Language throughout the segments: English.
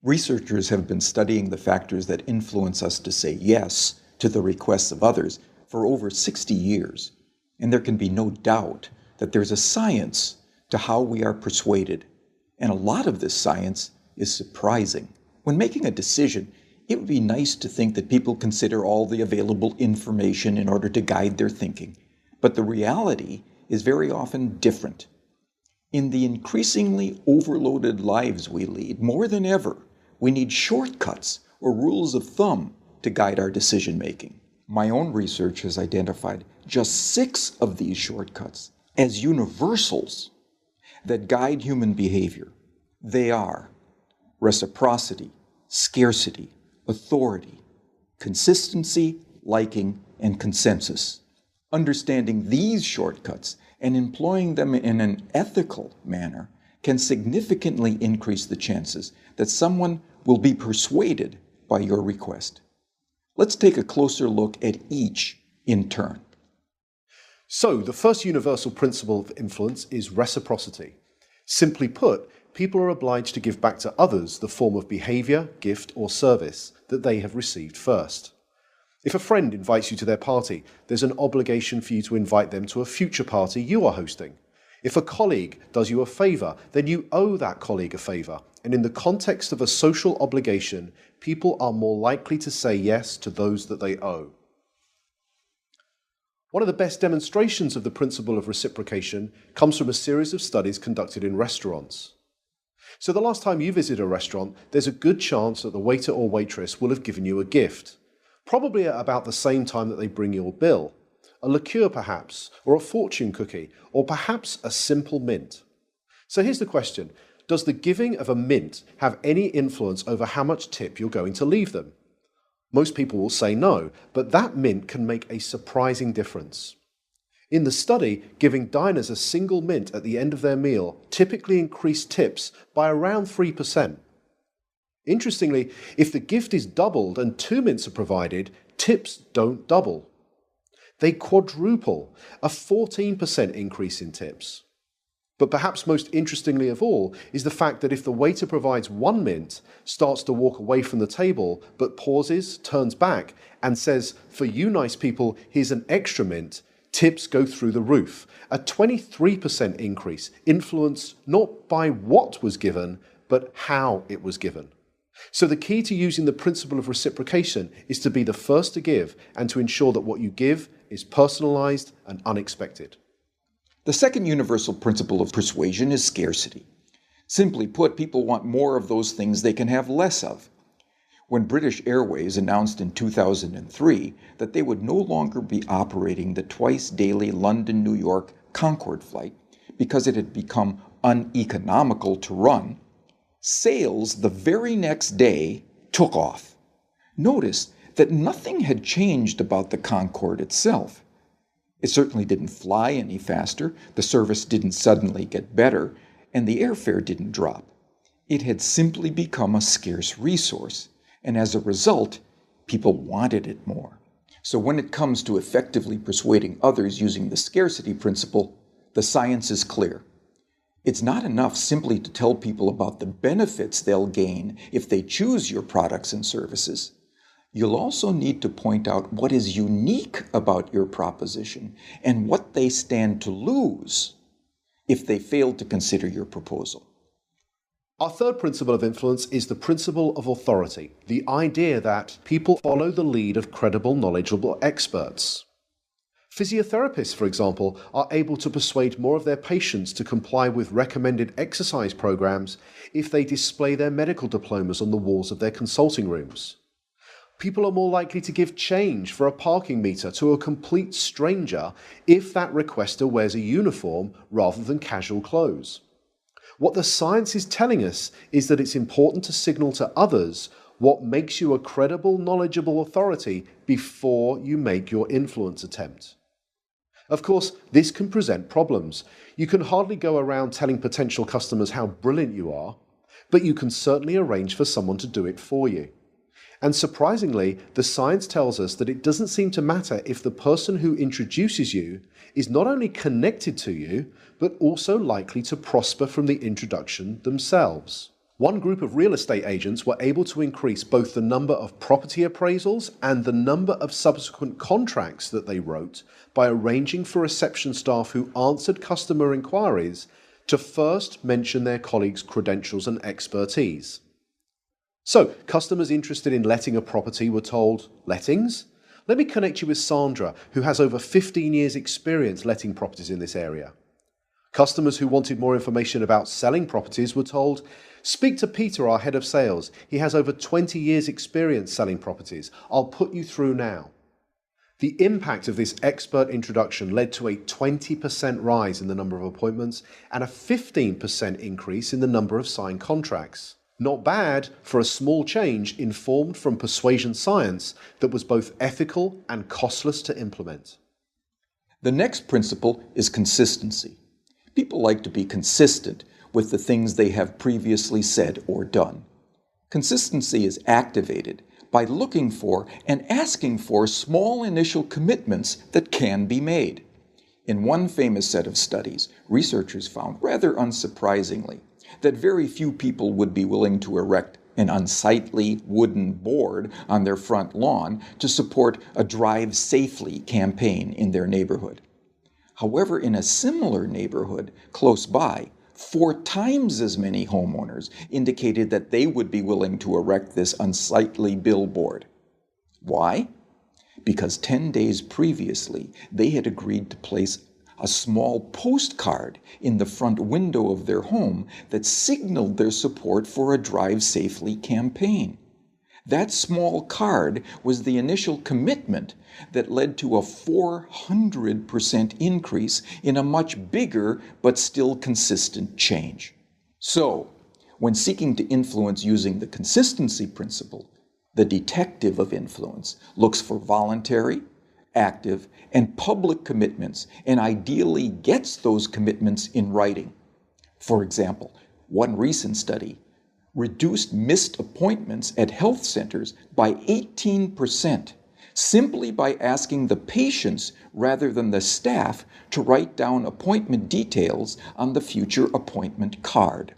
Researchers have been studying the factors that influence us to say yes to the requests of others for over 60 years, and there can be no doubt that there's a science to how we are persuaded, and a lot of this science is surprising. When making a decision, it would be nice to think that people consider all the available information in order to guide their thinking, but the reality is very often different. In the increasingly overloaded lives we lead, more than ever, we need shortcuts or rules of thumb to guide our decision-making. My own research has identified just 6 of these shortcuts as universals that guide human behavior. They are reciprocity, scarcity, authority, consistency, liking, and consensus. Understanding these shortcuts and employing them in an ethical manner can significantly increase the chances that someone will be persuaded by your request. Let's take a closer look at each in turn. So, the first universal principle of influence is reciprocity. Simply put, people are obliged to give back to others the form of behavior, gift, or service that they have received first. If a friend invites you to their party, there's an obligation for you to invite them to a future party you are hosting. If a colleague does you a favor, then you owe that colleague a favor. And in the context of a social obligation, people are more likely to say yes to those that they owe. One of the best demonstrations of the principle of reciprocation comes from a series of studies conducted in restaurants. So the last time you visit a restaurant, there's a good chance that the waiter or waitress will have given you a gift, probably at about the same time that they bring your bill. A liqueur perhaps, or a fortune cookie, or perhaps a simple mint. So here's the question. Does the giving of a mint have any influence over how much tip you're going to leave them? Most people will say no, but that mint can make a surprising difference. In the study, giving diners a single mint at the end of their meal typically increased tips by around 3%. Interestingly, if the gift is doubled and 2 mints are provided, tips don't double. They quadruple, a 14% increase in tips. But perhaps most interestingly of all is the fact that if the waiter provides 1 mint, starts to walk away from the table, but pauses, turns back, and says, "For you nice people, here's an extra mint," tips go through the roof. A 23% increase, influenced not by what was given, but how it was given. So the key to using the principle of reciprocation is to be the first to give and to ensure that what you give is personalized and unexpected. The second universal principle of persuasion is scarcity. Simply put, people want more of those things they can have less of. When British Airways announced in 2003 that they would no longer be operating the twice-daily London-New York Concorde flight because it had become uneconomical to run, sales the very next day took off. Notice that nothing had changed about the Concorde itself. It certainly didn't fly any faster, the service didn't suddenly get better, and the airfare didn't drop. It had simply become a scarce resource, and as a result, people wanted it more. So when it comes to effectively persuading others using the scarcity principle, the science is clear. It's not enough simply to tell people about the benefits they'll gain if they choose your products and services. You'll also need to point out what is unique about your proposition and what they stand to lose if they fail to consider your proposal. Our third principle of influence is the principle of authority, the idea that people follow the lead of credible, knowledgeable experts. Physiotherapists, for example, are able to persuade more of their patients to comply with recommended exercise programs if they display their medical diplomas on the walls of their consulting rooms. People are more likely to give change for a parking meter to a complete stranger if that requester wears a uniform rather than casual clothes. What the science is telling us is that it's important to signal to others what makes you a credible, knowledgeable authority before you make your influence attempt. Of course, this can present problems. You can hardly go around telling potential customers how brilliant you are, but you can certainly arrange for someone to do it for you. And surprisingly, the science tells us that it doesn't seem to matter if the person who introduces you is not only connected to you, but also likely to prosper from the introduction themselves. One group of real estate agents were able to increase both the number of property appraisals and the number of subsequent contracts that they wrote by arranging for reception staff who answered customer inquiries to first mention their colleagues' credentials and expertise. So, customers interested in letting a property were told, "Lettings? Let me connect you with Sandra, who has over 15 years' experience letting properties in this area." Customers who wanted more information about selling properties were told, "Speak to Peter, our head of sales. He has over 20 years' experience selling properties. I'll put you through now." The impact of this expert introduction led to a 20% rise in the number of appointments and a 15% increase in the number of signed contracts. Not bad for a small change informed from persuasion science that was both ethical and costless to implement. The next principle is consistency. People like to be consistent with the things they have previously said or done. Consistency is activated by looking for and asking for small initial commitments that can be made. In one famous set of studies, researchers found, rather unsurprisingly, that very few people would be willing to erect an unsightly wooden board on their front lawn to support a Drive Safely campaign in their neighborhood. However, in a similar neighborhood close by, 4 times as many homeowners indicated that they would be willing to erect this unsightly billboard. Why? Because 10 days previously, they had agreed to place a small postcard in the front window of their home that signaled their support for a Drive Safely campaign. That small card was the initial commitment that led to a 400% increase in a much bigger but still consistent change. So, when seeking to influence using the consistency principle, the detective of influence looks for voluntary, active, and public commitments, and ideally gets those commitments in writing. For example, one recent study reduced missed appointments at health centers by 18%, simply by asking the patients rather than the staff to write down appointment details on the future appointment card.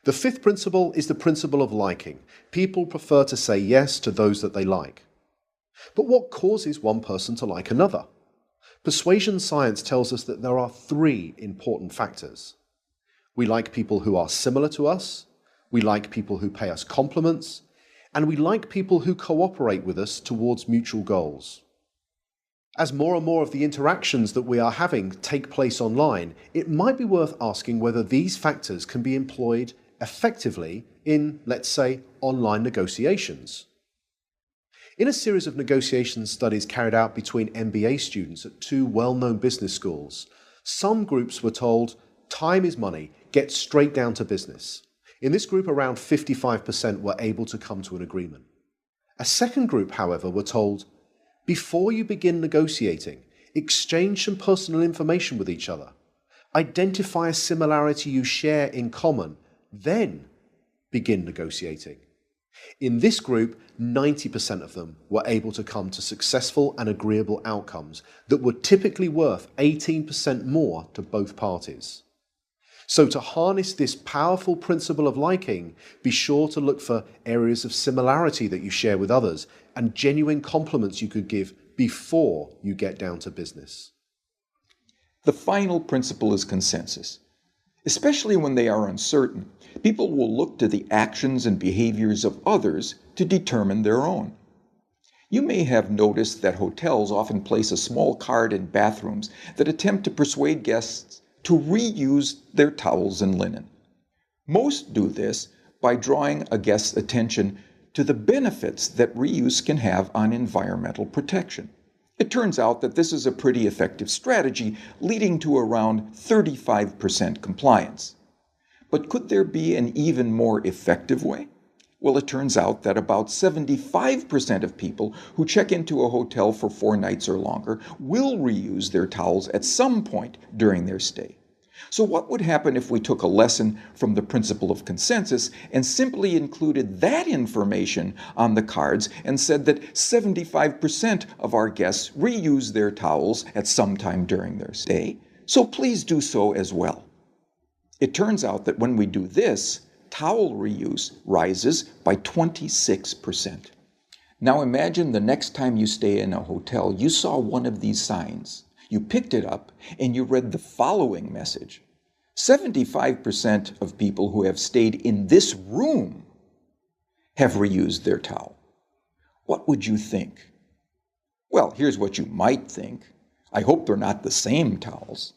The fifth principle is the principle of liking. People prefer to say yes to those that they like. But what causes one person to like another? Persuasion science tells us that there are 3 important factors. We like people who are similar to us, we like people who pay us compliments, and we like people who cooperate with us towards mutual goals. As more and more of the interactions that we are having take place online, it might be worth asking whether these factors can be employed effectively in, let's say, online negotiations. In a series of negotiation studies carried out between MBA students at 2 well-known business schools, some groups were told, "Time is money, get straight down to business." In this group, around 55% were able to come to an agreement. A second group, however, were told, "Before you begin negotiating, exchange some personal information with each other. Identify a similarity you share in common, then begin negotiating." In this group, 90% of them were able to come to successful and agreeable outcomes that were typically worth 18% more to both parties. So to harness this powerful principle of liking, be sure to look for areas of similarity that you share with others and genuine compliments you could give before you get down to business. The final principle is consensus. Especially when they are uncertain, people will look to the actions and behaviors of others to determine their own. You may have noticed that hotels often place a small card in bathrooms that attempt to persuade guests to reuse their towels and linen. Most do this by drawing a guest's attention to the benefits that reuse can have on environmental protection. It turns out that this is a pretty effective strategy, leading to around 35% compliance. But could there be an even more effective way? Well, it turns out that about 75% of people who check into a hotel for 4 nights or longer will reuse their towels at some point during their stay. So what would happen if we took a lesson from the principle of consensus and simply included that information on the cards and said that 75% of our guests reuse their towels at some time during their stay, so please do so as well. It turns out that when we do this, towel reuse rises by 26%. Now imagine the next time you stay in a hotel, you saw one of these signs. You picked it up and you read the following message. 75% of people who have stayed in this room have reused their towel. What would you think? Well, here's what you might think. I hope they're not the same towels.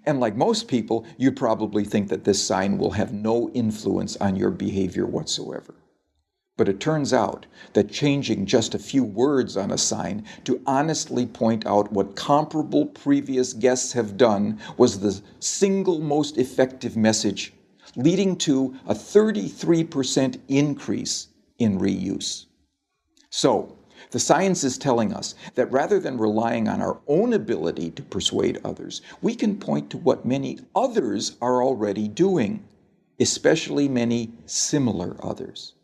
And like most people, you probably think that this sign will have no influence on your behavior whatsoever. But it turns out that changing just a few words on a sign to honestly point out what comparable previous guests have done was the single most effective message, leading to a 33% increase in reuse. So, the science is telling us that rather than relying on our own ability to persuade others, we can point to what many others are already doing, especially many similar others.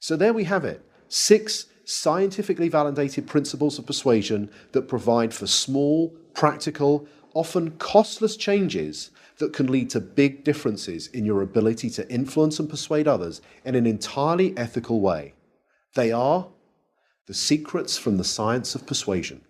So there we have it, 6 scientifically validated principles of persuasion that provide for small, practical, often costless changes that can lead to big differences in your ability to influence and persuade others in an entirely ethical way. They are the secrets from the science of persuasion.